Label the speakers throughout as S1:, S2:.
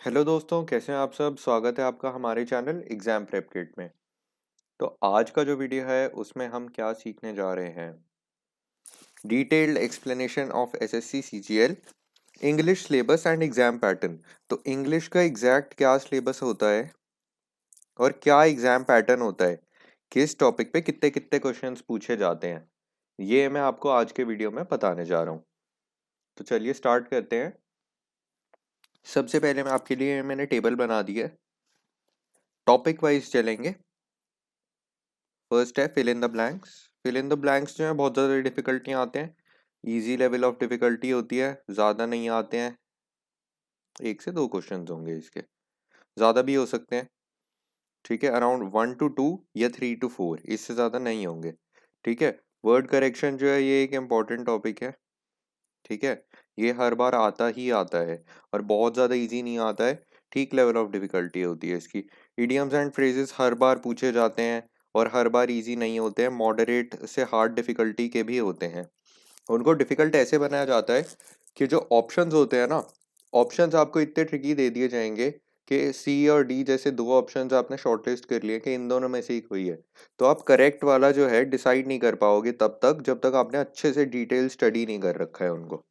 S1: Hello दोस्तों, कैसे हैं आप सब। स्वागत है आपका हमारे चैनल एग्जाम प्रेप किट में। तो आज का जो वीडियो है उसमें हम क्या सीखने जा रहे हैं। Detailed explanation of SSC CGL English syllabus and exam pattern. तो इंग्लिश का एग्जैक्ट क्या सिलेबस होता है और क्या एग्जाम पैटर्न होता है, किस टॉपिक पे कितने कितने क्वेश्चंस पूछे जाते हैं, ये मैं आपको आज के वीडियो में बताने जा रहा हूँ। तो चलिए स्टार्ट करते हैं। सबसे पहले मैं आपके लिए मैंने टेबल बना दी है, टॉपिक वाइज चलेंगे। फर्स्ट है fill in the blanks. Fill in the blanks जो है बहुत ज़्यादा डिफिकल्टियाँ आते हैं। इजी लेवल ऑफ डिफिकल्टी होती है, ज़्यादा नहीं आते हैं। एक से दो क्वेश्चन होंगे इसके, ज़्यादा भी हो सकते हैं। ठीक है, अराउंड 1 to 2 या 3 to 4, इससे ज़्यादा नहीं होंगे। ठीक है, वर्ड करेक्शन जो है ये एक इम्पॉर्टेंट टॉपिक है। ठीक है, ये हर बार आता ही आता है और बहुत ज़्यादा इजी नहीं आता है। ठीक लेवल ऑफ डिफिकल्टी होती है इसकी। इडियम्स एंड फ्रेजेस हर बार पूछे जाते हैं और हर बार इजी नहीं होते हैं, मॉडरेट से हार्ड डिफिकल्टी के भी होते हैं। उनको डिफिकल्ट ऐसे बनाया जाता है कि जो ऑप्शंस होते हैं ना, ऑप्शंस आपको इतने ट्रिकी दे दिए जाएंगे कि सी और डी जैसे दो ऑप्शंस आपने शॉर्टलिस्ट कर लिए कि इन दोनों में से ही कोई है, तो आप करेक्ट वाला जो है डिसाइड नहीं कर पाओगे तब तक जब तक आपने अच्छे से डिटेल स्टडी नहीं कर रखा है उनको।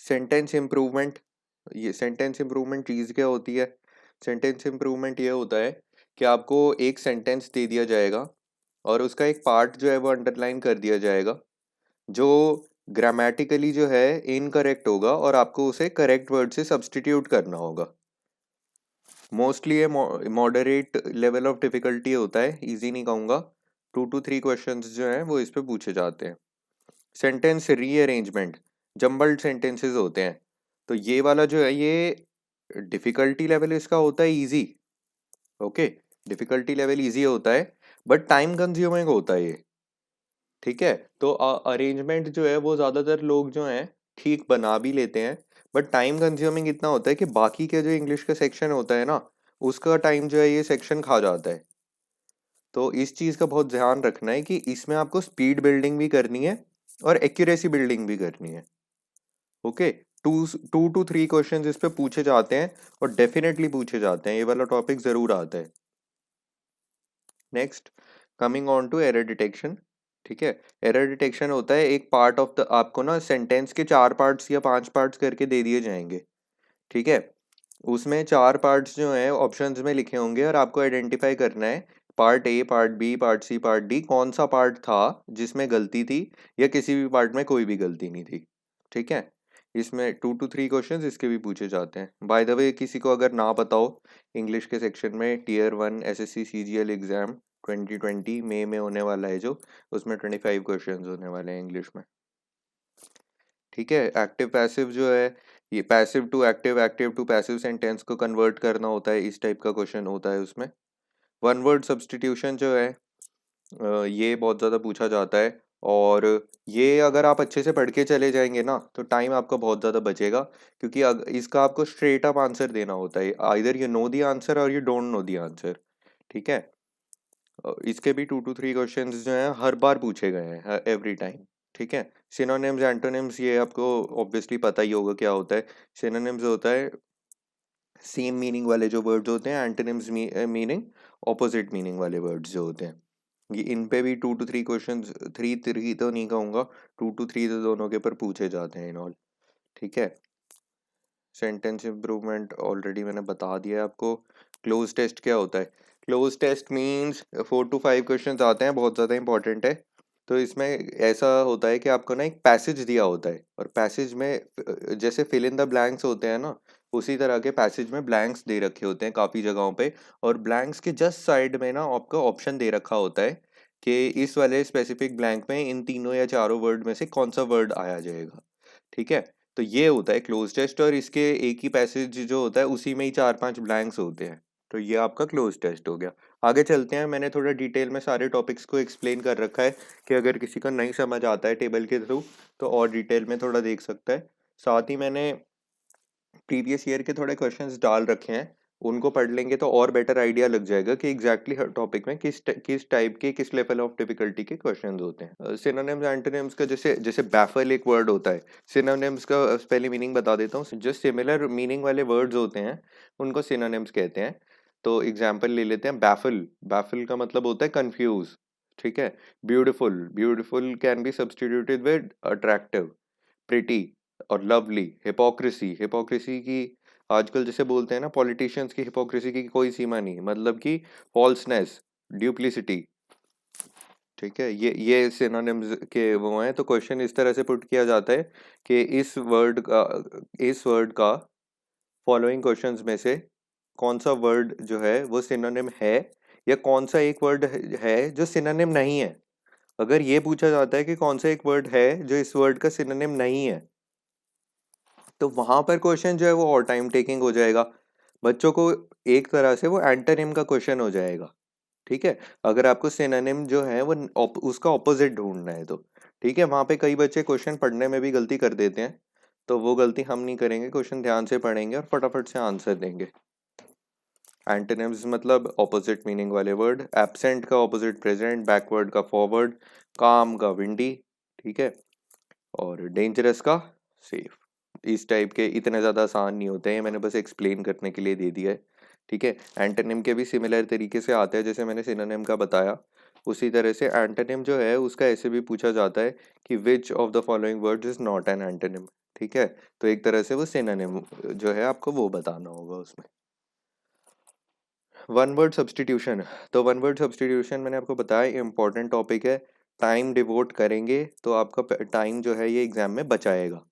S1: Sentence improvement. ये सेंटेंस इम्प्रूवमेंट चीज़ क्या होती है। सेंटेंस इम्प्रूवमेंट ये होता है कि आपको एक सेंटेंस दे दिया जाएगा और उसका एक पार्ट जो है वो अंडरलाइन कर दिया जाएगा जो ग्रामेटिकली जो है इनकरेक्ट होगा और आपको उसे करेक्ट वर्ड से सब्स्टिट्यूट करना होगा। मोस्टली ये मॉडरेट लेवल ऑफ डिफिकल्टी होता है, इजी नहीं कहूँगा। 2 to 3 क्वेश्चंस जो हैं वो इस पे पूछे जाते हैं। सेंटेंस रीअरेंजमेंट, जम्बल्ड सेंटेंसेस होते हैं। तो ये वाला जो है ये डिफिकल्टी लेवल इसका होता है easy. Okay, difficulty level easy होता है बट टाइम कंज्यूमिंग होता है ये। ठीक है, तो अरेंजमेंट जो है वो ज़्यादातर लोग जो हैं ठीक बना भी लेते हैं बट टाइम कंज्यूमिंग इतना होता है कि बाकी के जो इंग्लिश का सेक्शन होता है ना, उसका टाइम जो है ये सेक्शन खा जाता है। तो इस चीज़ का बहुत ध्यान रखना है कि इसमें आपको स्पीड बिल्डिंग भी करनी है और एक्यूरेसी बिल्डिंग भी करनी है। ओके, 2 to 3 क्वेश्चन इस पे पूछे जाते हैं और डेफिनेटली पूछे जाते हैं, ये वाला टॉपिक ज़रूर आता है। Next, coming on to error detection. ठीक है, एरर डिटेक्शन होता है एक पार्ट ऑफ द, आपको ना सेंटेंस के 4 पार्ट्स या 5 पार्ट्स करके दे दिए जाएंगे। ठीक है, उसमें 4 पार्ट्स जो हैं ऑप्शंस में लिखे होंगे और आपको आइडेंटिफाई करना है part A, part B, part C, part D, कौन सा पार्ट था जिसमें गलती थी या किसी भी पार्ट में कोई भी गलती नहीं थी। ठीक है, इसमें 2 to 3 क्वेश्चंस इसके भी पूछे जाते हैं। बाय द वे, किसी को अगर ना पता हो, इंग्लिश के सेक्शन में टियर 1 एसएससी सीजीएल एग्जाम 2020 मई में होने वाला है जो, उसमें 25 क्वेश्चंस होने वाले हैं इंग्लिश में। ठीक है, एक्टिव पैसिव जो है ये passive to active, active to passive sentence को कन्वर्ट करना होता है, इस टाइप का क्वेश्चन होता है उसमें। वन वर्ड सब्स्टिट्यूशन जो है ये बहुत ज़्यादा पूछा जाता है और ये अगर आप अच्छे से पढ़ के चले जाएंगे ना तो टाइम आपका बहुत ज़्यादा बचेगा, क्योंकि इसका आपको स्ट्रेट अप आंसर देना होता है, either you know the answer और you don't know the answer. ठीक है, इसके भी 2 to 3 क्वेश्चंस जो हैं हर बार पूछे गए हैं एवरी टाइम। ठीक है, सिनोनिम्स एंटोनिम्स ये आपको ऑब्वियसली पता ही होगा क्या होता है। सिनोनिम्स होता है सेम मीनिंग वाले जो वर्ड्स होते हैं, एंटोनिम्स मीनिंग ऑपोजिट मीनिंग वाले वर्ड्स जो होते हैं। ये इन पे भी 2 to 3 क्वेश्चन, थ्री थ्री तो नहीं कहूँगा, 2 to 3 तो दोनों के ऊपर पूछे जाते हैं इन ऑल। ठीक है, सेंटेंस इम्प्रूवमेंट ऑलरेडी मैंने बता दिया है आपको। क्लोज टेस्ट क्या होता है। Cloze test means 4 to 5 question आते हैं, बहुत ज़्यादा इंपॉर्टेंट है। तो इसमें ऐसा होता है कि आपको ना एक पैसेज दिया होता है और पैसेज में जैसे फिल इन द ब्लैंक्स होते हैं ना, उसी तरह के पैसेज में ब्लैंक्स दे रखे होते हैं काफ़ी जगहों पे, और ब्लैंक्स के जस्ट साइड में ना आपको ऑप्शन दे रखा होता है कि इस वाले स्पेसिफिक ब्लैंक में इन तीनों या चारों वर्ड में से कौन सा वर्ड आया जाएगा। ठीक है, तो ये होता है क्लोज टेस्ट और इसके एक ही पैसेज जो होता है उसी में ही 4-5 ब्लैंक्स होते हैं। तो ये आपका क्लोज टेस्ट हो गया। आगे चलते हैं, मैंने थोड़ा डिटेल में सारे टॉपिक्स को एक्सप्लेन कर रखा है कि अगर किसी को नहीं समझ आता है टेबल के थ्रू तो और डिटेल में थोड़ा देख सकता है। साथ ही मैंने प्रीवियस ईयर के थोड़े क्वेश्चंस डाल रखे हैं उनको पढ़ लेंगे तो और बेटर आइडिया लग जाएगा कि एग्जैक्टली हर टॉपिक में किस टाइप के किस लेवल ऑफ डिफिकल्टी के क्वेश्चंस होते हैं। सिनोनिम्स एंटोनिम्स का जैसे जैसे बैफल एक वर्ड होता है, सिनोनिम्स का पहले मीनिंग बता देता हूँ। जो सिमिलर मीनिंग वाले वर्ड्स होते हैं उनको सिनोनिम्स कहते हैं। तो एग्जाम्पल ले लेते हैं, बैफल, बैफल का मतलब होता है कंफ्यूज, ठीक है। Beautiful, beautiful can be substituted with attractive, pretty और लवली। हिपोक्रेसी, हिपोक्रेसी की आजकल जैसे बोलते हैं ना पॉलिटिशियंस की, हिपोक्रेसी की कोई सीमा नहीं, मतलब कि फॉल्सनेस, ड्यूप्लिसिटी, ठीक है। ये सिनोनिम्स के वो हैं। तो क्वेश्चन इस तरह से पुट किया जाता है कि इस वर्ड का फॉलोइंग क्वेश्चंस में से कौन सा वर्ड जो है वो सिनोनिम है, या कौन सा एक वर्ड है जो सिनोनिम नहीं है। अगर ये पूछा जाता है कि कौन सा एक वर्ड है जो इस वर्ड का सिनोनिम नहीं है, तो वहां पर क्वेश्चन जो है वो और टाइम टेकिंग हो जाएगा बच्चों को। एक तरह से वो एंटोनिम का क्वेश्चन हो जाएगा, ठीक है। अगर आपको सिनोनिम जो है वो उसका ऑपोजिट ढूंढना है तो ठीक है। वहां पे कई बच्चे क्वेश्चन पढ़ने में भी गलती कर देते हैं, तो वो गलती हम नहीं करेंगे, क्वेश्चन ध्यान से पढ़ेंगे और फटाफट से आंसर देंगे। एंटोनिम्स मतलब ऑपोजिट मीनिंग वाले वर्ड। एब्सेंट का ऑपोजिट प्रेजेंट, बैकवर्ड का फॉरवर्ड, काम का विंडी, ठीक है, और डेंजरस का सेफ। इस टाइप के इतने ज़्यादा आसान नहीं होते हैं, मैंने बस एक्सप्लेन करने के लिए दे दिया है, ठीक है। एंटोनिम के भी सिमिलर तरीके से आते हैं, जैसे मैंने सिनोनिम का बताया उसी तरह से एंटोनिम जो है उसका ऐसे भी पूछा जाता है कि which of the following words is not an antonym, ठीक है। तो एक तरह से वो सिनोनिम जो है आपको वो बताना होगा उसमें। वन वर्ड सब्सटीट्यूशन, तो वन वर्ड सब्सटीट्यूशन मैंने आपको बताया इंपॉर्टेंट टॉपिक है। टाइम डिवोट करेंगे तो आपका टाइम जो है ये एग्जाम में बचाएगा,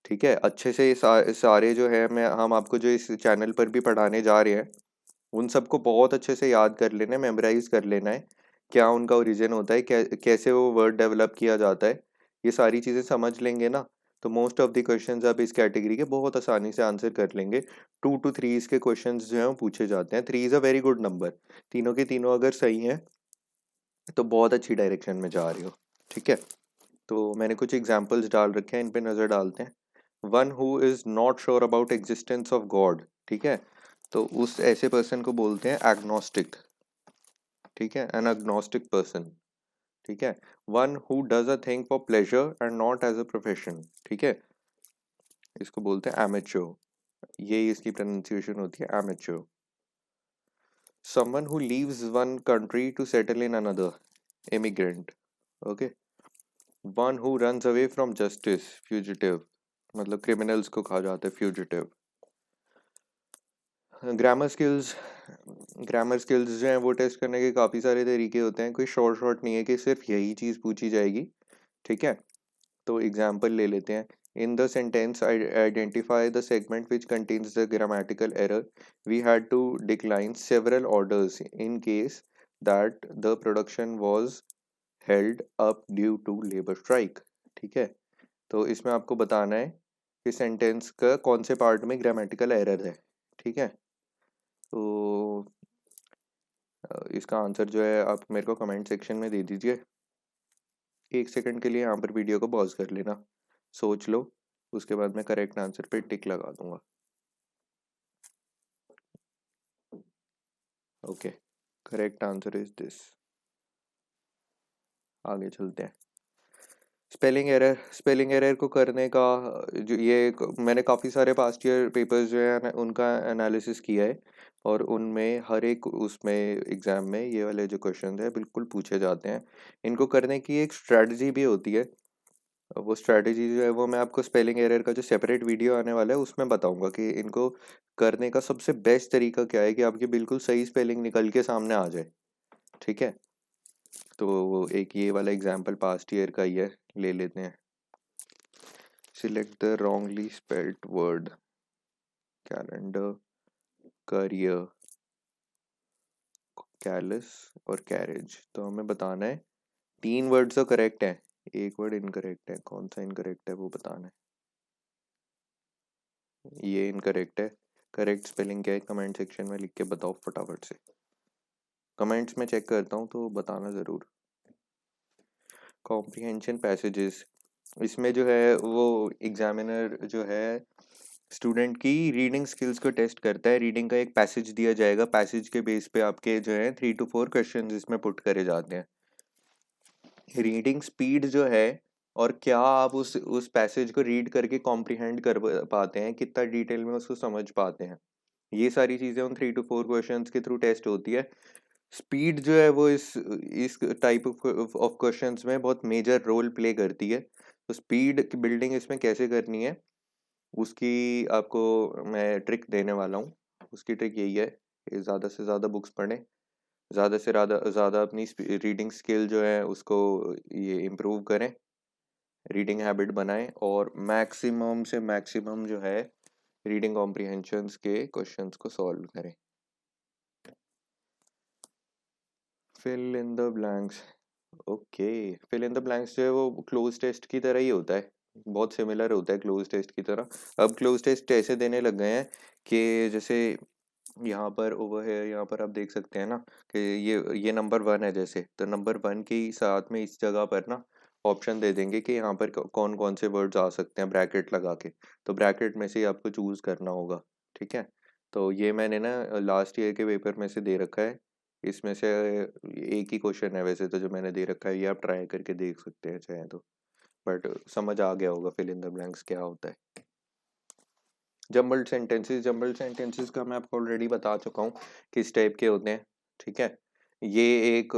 S1: ठीक है। अच्छे से सारे जो है मैं हम आपको जो इस चैनल पर भी पढ़ाने जा रहे हैं उन सबको बहुत अच्छे से याद कर लेना है, मेमोराइज कर लेना है, क्या उनका ओरिजिन होता है, कैसे वो वर्ड डेवलप किया जाता है। ये सारी चीज़ें समझ लेंगे ना, तो मोस्ट ऑफ द क्वेश्चंस आप इस कैटेगरी के बहुत आसानी से आंसर कर लेंगे। 2 to 3 इसके क्वेश्चंस जो हैं वो पूछे जाते हैं। 3 is a very good number, तीनों के तीनों अगर सही हैं तो बहुत अच्छी डायरेक्शन में जा रही हो, ठीक है। तो मैंने कुछ एग्जाम्पल्स डाल रखे हैं, इन पे नज़र डालते हैं। One who is not sure about existence of God, ठीक है, तो उस ऐसे पर्सन को बोलते हैं एग्नोस्टिक, ठीक है, एन एग्नोस्टिक पर्सन, ठीक है। One who does a thing for pleasure and not as a profession, ठीक है, इसको बोलते हैं एमेच्योर। ये इसकी प्रोनाउंसिएशन होती है amateur. Someone who leaves one country to settle in another, immigrant, okay. One who runs away from justice, fugitive, मतलब क्रिमिनल्स को कहा जाता है fugitive. Grammar skills, grammar skills जो हैं वो टेस्ट करने के काफ़ी सारे तरीके होते हैं, कोई शॉर्ट शॉर्ट नहीं है कि सिर्फ यही चीज़ पूछी जाएगी, ठीक है। तो एग्जाम्पल ले लेते हैं। In the sentence identify the segment which contains the grammatical error, we had to decline several orders in case that the production was held up due to labour strike, ठीक है। तो इसमें आपको बताना है कि सेंटेंस का कौन से पार्ट में ग्रामेटिकल एरर है, ठीक है। तो इसका आंसर जो है आप मेरे को कमेंट सेक्शन में दे दीजिए। 1 सेकंड के लिए यहाँ पर वीडियो को पॉज कर लेना, सोच लो, उसके बाद मैं करेक्ट आंसर पे टिक लगा दूंगा। Okay, correct answer is this. आगे चलते हैं। स्पेलिंग एरर, स्पेलिंग एरर को करने का जो मैंने काफ़ी सारे पास्ट ईयर पेपर्स जो है उनका एनालिसिस किया है, और उनमें हर एक उसमें एग्ज़ाम में ये वाले जो क्वेश्चन है बिल्कुल पूछे जाते हैं। इनको करने की एक स्ट्रैटेजी भी होती है, वो स्ट्रैटेजी जो है वो मैं आपको स्पेलिंग एरर का जो सेपरेट वीडियो आने वाला है उसमें बताऊंगा कि इनको करने का सबसे बेस्ट तरीका क्या है कि आपकी बिल्कुल सही स्पेलिंग निकल के सामने आ जाए, ठीक है। तो वो एक ये वाला एग्जांपल पास्ट ईयर का ही है, ले लेते हैं। Select the wrongly spelled word, calendar, career, callus और कैरेज। तो हमें बताना है 3 वर्ड तो करेक्ट है, एक वर्ड इनकरेक्ट है, कौन सा इनकरेक्ट है वो बताना है। ये इनकरेक्ट है, करेक्ट स्पेलिंग क्या है कमेंट सेक्शन में लिख के बताओ फटाफट से, कमेंट्स में चेक करता हूँ तो बताना ज़रूर। कॉम्प्रिहेंशन पैसेजेस, इसमें जो है वो एग्जामिनर जो है स्टूडेंट की रीडिंग स्किल्स को टेस्ट करता है। रीडिंग का एक पैसेज दिया जाएगा, पैसेज के बेस पे आपके जो है 3 to 4 क्वेश्चन इसमें पुट करे जाते हैं। रीडिंग स्पीड जो है और क्या आप उस पैसेज को रीड करके कॉम्प्रिहेंड कर पाते हैं, कितना डिटेल में उसको समझ पाते हैं, ये सारी चीज़ें उन 3 to 4 क्वेश्चंस के थ्रू टेस्ट होती है। स्पीड जो है वो इस टाइप ऑफ क्वेश्चंस में बहुत मेजर रोल प्ले करती है। तो स्पीड की बिल्डिंग इसमें कैसे करनी है उसकी आपको मैं ट्रिक देने वाला हूँ। उसकी ट्रिक यही है कि ज़्यादा से ज़्यादा बुक्स पढ़ें, ज़्यादा से ज़्यादा ज़्यादा अपनी रीडिंग स्किल जो है उसको ये इम्प्रूव करें, रीडिंग हैबिट बनाएं और मैक्सिमम से मैक्सिमम जो है रीडिंग कॉम्प्रिहेंशंस के क्वेश्चंस को सॉल्व करें। Fill in the blanks. Okay, fill in the blanks जो है वो क्लोज टेस्ट की तरह ही होता है, बहुत सिमिलर होता है क्लोज टेस्ट की तरह। अब क्लोज टेस्ट ऐसे देने लग गए हैं कि जैसे यहाँ पर ओवर है, यहाँ पर आप देख सकते हैं ना कि ये नंबर 1 है, जैसे तो नंबर 1 के ही साथ में इस जगह पर ना ऑप्शन दे देंगे कि यहाँ पर कौन कौन से वर्ड्स आ सकते हैं ब्रैकेट लगा के, तो ब्रैकेट में से ही आपको चूज करना होगा। ठीक है, तो ये मैंने ना लास्ट ईयर के पेपर में से दे रखा है। इसमें से एक ही क्वेश्चन है वैसे तो जो मैंने दे रखा है, ये आप ट्राई करके देख सकते हैं चाहे तो, बट समझ आ गया होगा फिल इन द ब्लैंक्स क्या होता है। जम्बल्ड सेंटेंसेस का मैं आपको ऑलरेडी बता चुका हूँ किस टाइप के होते हैं। ठीक है, ये एक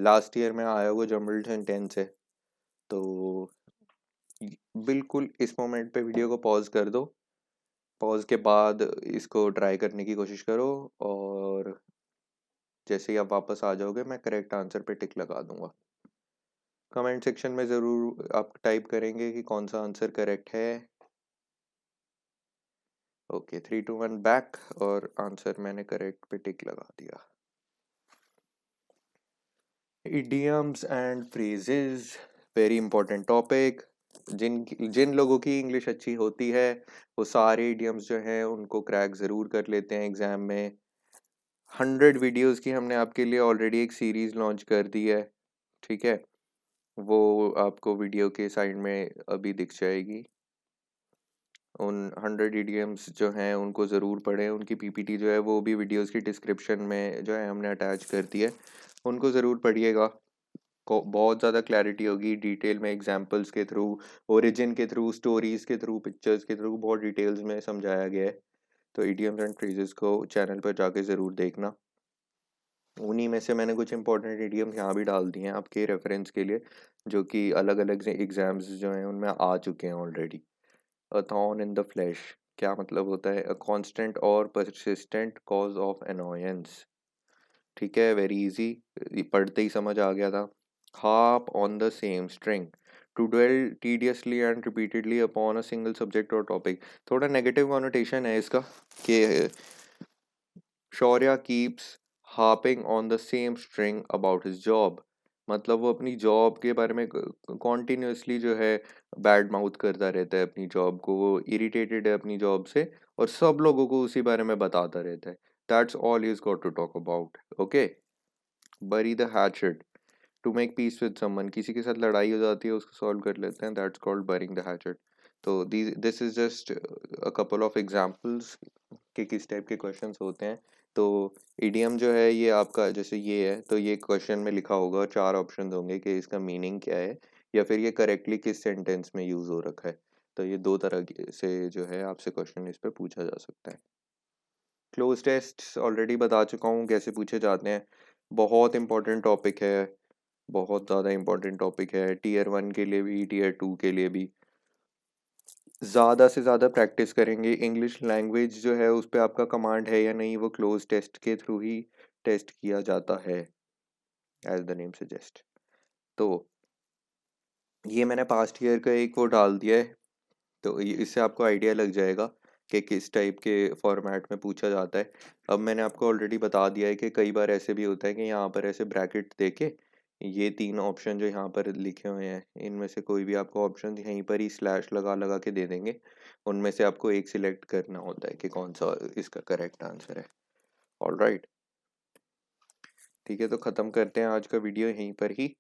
S1: लास्ट ईयर में आया हुआ जम्बल्ड सेंटेंस है। तो बिल्कुल इस मोमेंट पे वीडियो को पॉज कर दो, पॉज के बाद इसको ट्राई करने की कोशिश करो और जैसे ही आप वापस आ जाओगे मैं करेक्ट आंसर पे टिक लगा दूंगा। कमेंट सेक्शन में ज़रूर आप टाइप करेंगे कि कौन सा आंसर करेक्ट है। ओके, 3 2 1 बैक और आंसर मैंने करेक्ट पे टिक लगा दिया। Idioms and phrases, very important topic. जिन जिन लोगों की इंग्लिश अच्छी होती है वो सारे इडियम्स जो हैं उनको क्रैक ज़रूर कर लेते हैं एग्ज़ाम में। 100 वीडियोस की हमने आपके लिए ऑलरेडी एक सीरीज़ लॉन्च कर दी है। ठीक है, वो आपको वीडियो के साइड में अभी दिख जाएगी। उन 100 इडियम्स जो हैं उनको ज़रूर पढ़ें, उनकी पीपीटी जो है वो भी वीडियोस की डिस्क्रिप्शन में जो है हमने अटैच कर दी है, उनको ज़रूर पढ़िएगा। को बहुत ज़्यादा क्लैरिटी होगी डिटेल में, एग्जांपल्स के थ्रू, ओरिजिन के थ्रू, स्टोरीज़ के थ्रू, पिक्चर्स के थ्रू बहुत डिटेल्स में समझाया गया है। तो इडियम्स एंड फ्रेजेस को चैनल पर जाके ज़रूर देखना। उन्हीं में से मैंने कुछ इंपॉर्टेंट इडियम्स यहाँ भी डाल दिए हैं आपके रेफरेंस के लिए, जो कि अलग अलग एग्जाम्स जो हैं उनमें आ चुके हैं already. A thorn in the flash क्या मतलब होता है? अ कांस्टेंट और परसिस्टेंट कॉज ऑफ अनोयंस। ठीक है, वेरी इजी, पढ़ते ही समझ आ गया था। Harp on the same string, to dwell tediously and repeatedly upon a single subject or topic। थोड़ा नेगेटिव कॉनोटेशन है इसका कि Shaurya keeps harping on the same string about his job, मतलब वो अपनी जॉब के बारे में कॉन्टिन्यूसली जो है बैड माउथ करता रहता है अपनी जॉब को, वो इरिटेटेड है अपनी जॉब से और सब लोगों को उसी बारे में बताता रहता है। That's all is got to talk about. Okay, bury the hatchet, to make peace with someone, किसी के साथ लड़ाई हो जाती है उसको सॉल्व कर लेते हैं, दैट्स कॉल्ड बरिंग द हैचेट। तो this is just a couple of examples कि किस टाइप के क्वेश्चंस होते हैं। तो इडियम जो है ये आपका जैसे ये है, तो ये क्वेश्चन में लिखा होगा, 4 ऑप्शन होंगे कि इसका मीनिंग क्या है या फिर ये करेक्टली किस सेंटेंस में यूज हो रखा है। तो ये दो तरह से जो है आपसे क्वेश्चन इस पे पूछा जा सकता है। क्लोज टेस्ट ऑलरेडी बता चुका हूँ कैसे पूछे जाते हैं। बहुत इंपॉर्टेंट टॉपिक है, बहुत ज़्यादा इंपॉर्टेंट टॉपिक है, टीयर 1 के लिए भी, टीयर 2 के लिए भी। ज़्यादा से ज़्यादा प्रैक्टिस करेंगे। इंग्लिश लैंग्वेज जो है उस पे आपका कमांड है या नहीं, वो क्लोज टेस्ट के थ्रू ही टेस्ट किया जाता है, एज द नेम सजेस्ट। तो ये मैंने पास्ट ईयर का एक वो डाल दिया है, तो इससे आपको आइडिया लग जाएगा कि किस टाइप के फॉर्मेट में पूछा जाता है। अब मैंने आपको ऑलरेडी बता दिया है कि कई बार ऐसे भी होता है कि यहाँ पर ऐसे ब्रैकेट देके ये 3 ऑप्शन जो यहाँ पर लिखे हुए हैं इनमें से कोई भी आपको ऑप्शन यहीं पर ही स्लैश लगा लगा के दे देंगे, उनमें से आपको एक सिलेक्ट करना होता है कि कौन सा इसका करेक्ट आंसर है। ऑलराइट, ठीक है, तो ख़त्म करते हैं आज का वीडियो यहीं पर ही।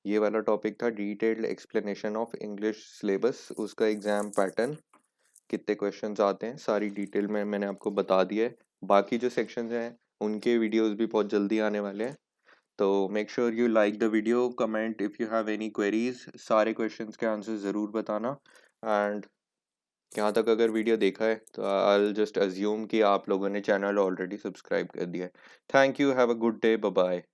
S1: ये वाला टॉपिक था detailed explanation of English syllabus, उसका एग्ज़ाम पैटर्न कितने क्वेश्चंस आते हैं, सारी डिटेल में मैंने आपको बता दिया है। बाकी जो सेक्शंस हैं उनके वीडियोस भी बहुत जल्दी आने वाले हैं। तो make sure you like the video, comment if you have any queries, सारे क्वेश्चंस के आंसर ज़रूर बताना। एंड यहाँ तक अगर वीडियो देखा है तो आई विल जस्ट अज्यूम कि आप लोगों ने चैनल ऑलरेडी सब्सक्राइब कर दिया है। Thank you, have a good day, bye bye.